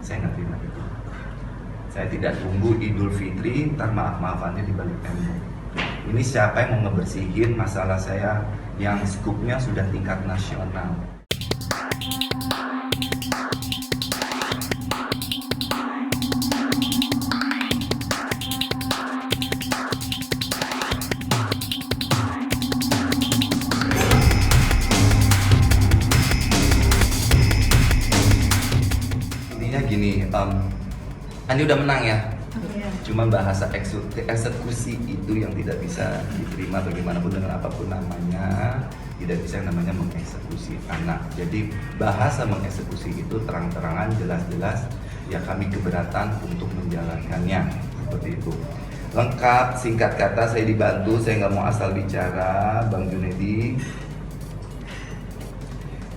Saya nggak terima itu. Saya tidak tunggu Idul Fitri, ntar maaf-maafannya di balik tembok. Ini siapa yang mau ngebersihin masalah saya yang skupnya sudah tingkat nasional. Intinya gini, Andi udah menang ya. Cuma bahasa eksekusi itu yang tidak bisa diterima bagaimanapun dengan apapun namanya, tidak bisa yang namanya mengeksekusi anak. Jadi bahasa mengeksekusi itu terang-terangan, jelas-jelas ya kami keberatan untuk menjalankannya, seperti itu. Lengkap, singkat kata saya dibantu, saya nggak mau asal bicara, Bang Junedi.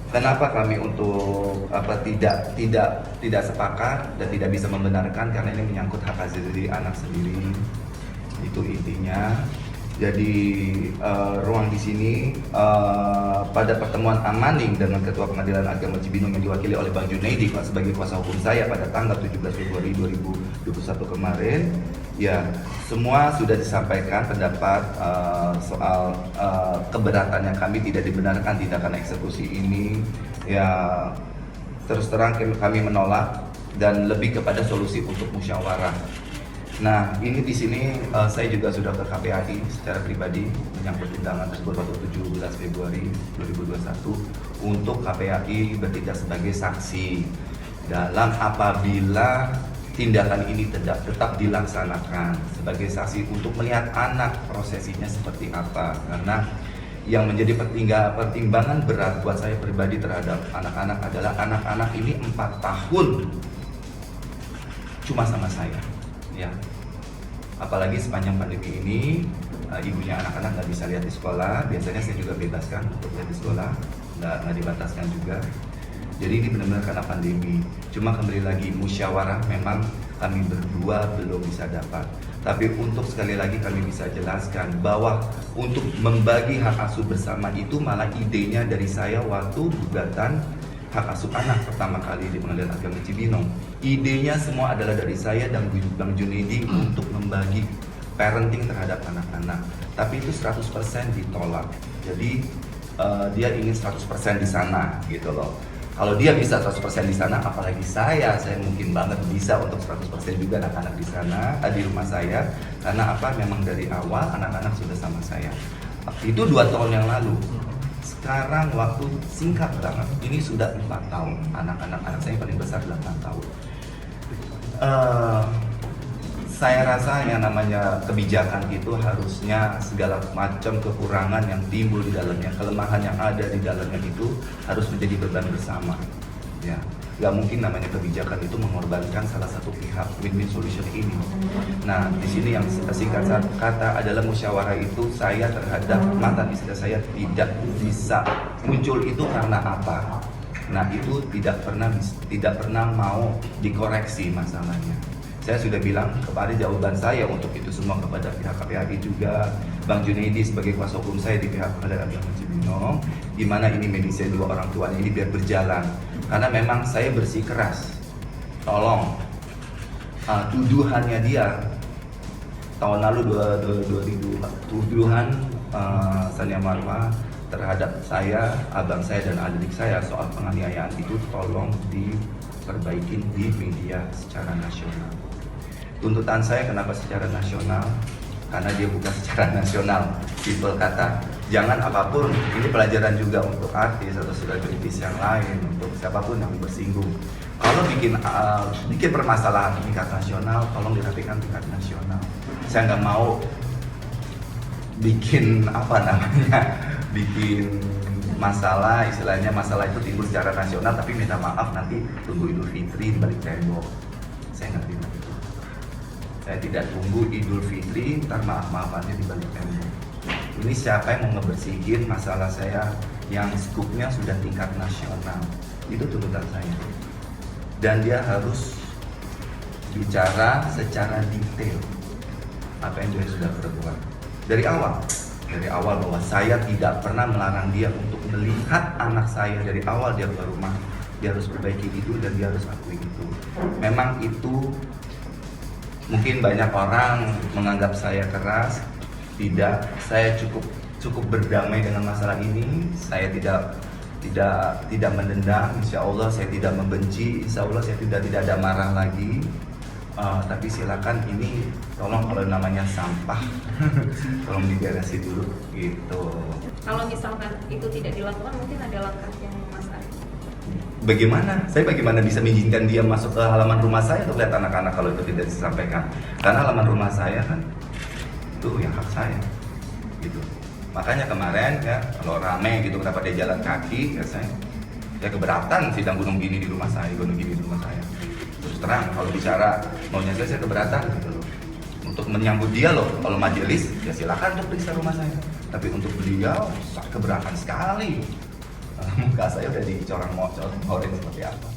Kenapa kami untuk tidak sepakat dan tidak bisa membenarkan, karena ini menyangkut hak asasi anak sendiri, itu intinya. Jadi ruang di sini pada pertemuan Amaning dengan Ketua Pengadilan Agama Cibinong yang diwakili oleh Bang Junedi sebagai kuasa hukum saya pada tanggal 17 Februari 2021 kemarin, ya semua sudah disampaikan pendapat soal keberatannya kami tidak dibenarkan tindakan eksekusi ini. Ya terus terang kami menolak dan lebih kepada solusi untuk musyawarah. Nah, ini di sini saya juga sudah ke KPAI secara pribadi menyangkut undangan tersebut waktu 17 Februari 2021 untuk KPAI bertindak sebagai saksi dalam apabila tindakan ini tetap dilaksanakan sebagai saksi untuk melihat anak prosesinya seperti apa, karena yang menjadi pertimbangan berat buat saya pribadi terhadap anak-anak adalah anak-anak ini 4 tahun cuma sama saya. Ya, apalagi sepanjang pandemi ini ibunya anak-anak nggak bisa lihat di sekolah. Biasanya saya juga bebaskan untuk lihat di sekolah, nggak dibataskan juga. Jadi ini benar-benar karena pandemi. Cuma kembali lagi, musyawarah memang kami berdua belum bisa dapat. Tapi untuk sekali lagi kami bisa jelaskan bahwa untuk membagi hak asuh bersama itu malah idenya dari saya waktu gugatan hak asuh anak pertama kali di Pengadilan Agama Cibinong. Idenya semua adalah dari saya dan Bang Junedi untuk membagi parenting terhadap anak-anak. Tapi itu 100% ditolak. Jadi dia ingin 100% di sana gitu loh. Kalau dia bisa 100% di sana, apalagi saya mungkin banget bisa untuk 100% juga anak-anak di sana, di rumah saya. Karena apa? Memang dari awal anak-anak sudah sama saya. Itu 2 tahun yang lalu. Sekarang waktu singkat banget, ini sudah 4 tahun. Anak saya yang paling besar 8 tahun. Saya rasa yang namanya kebijakan itu harusnya segala macam kekurangan yang timbul di dalamnya, kelemahan yang ada di dalamnya itu harus menjadi beban bersama. Ya, nggak mungkin namanya kebijakan itu mengorbankan salah satu pihak. Win-win solution ini. Nah, di sini yang singkat kata adalah musyawarah itu saya terhadap mantan istri saya tidak bisa muncul itu karena apa? Nah, itu tidak pernah mau dikoreksi masalahnya. Saya sudah bilang kepada jawaban saya untuk itu semua kepada pihak KPAI juga, Bang Junedi sebagai kuasa hukum saya di pihak Pengadilan Agama Cibinong, di mana ini medisnya 2 orang tuanya ini biar berjalan. Karena memang saya bersikeras, tolong tuduhannya dia tahun lalu 2000 tuduhan Sania Marwa terhadap saya, abang saya dan adik saya soal penganiayaan itu tolong diperbaikin di media secara nasional. Tuntutan saya kenapa secara nasional? Karena dia bukan secara nasional. Simple kata, jangan apapun, ini pelajaran juga untuk artis atau selebritis yang lain, untuk siapapun yang bersinggung. Kalau bikin permasalahan tingkat nasional, tolong dirapikan tingkat nasional. Saya nggak mau bikin bikin masalah, istilahnya masalah itu timbul secara nasional, tapi minta maaf nanti tunggu Idul Fitri di balik tembok. Saya nggak terima itu. Saya tidak tunggu Idul Fitri, ntar maaf-maafannya di balik tembok. Ini siapa yang mau ngebersihin masalah saya yang skupnya sudah tingkat nasional. Itu tuntutan saya. Dan dia harus bicara secara detail apa yang dia sudah perbuat. Dari awal bahwa saya tidak pernah melarang dia untuk melihat anak saya dari awal dia ke rumah. Dia harus perbaiki itu dan dia harus akui itu. memang itu mungkin banyak orang menganggap saya keras. Tidak, saya cukup berdamai dengan masalah ini. Saya tidak mendendam. Insya Allah saya tidak membenci. Insya Allah saya tidak ada marah lagi. Tapi silakan ini tolong kalau namanya sampah tolong diberesin dulu gitu. Kalau misalkan itu tidak dilakukan, mungkin ada langkah yang Mas Ari. Bagaimana? Saya bagaimana bisa mengizinkan dia masuk ke halaman rumah saya untuk lihat anak-anak kalau itu tidak disampaikan? Karena halaman rumah saya kan itu yang hak saya, gitu. Makanya kemarin ya kalau rame gitu kenapa dia jalan kaki, ya saya keberatan sidang gunung gini di rumah saya, gunung gini di rumah saya. Terus terang kalau bicara maunya saya keberatan gitu loh. Untuk menyambut dia loh, kalau majelis ya silakan untuk periksa rumah saya. Tapi untuk beliau saya keberatan sekali. Muka saya udah dicorang-coreng seperti apa.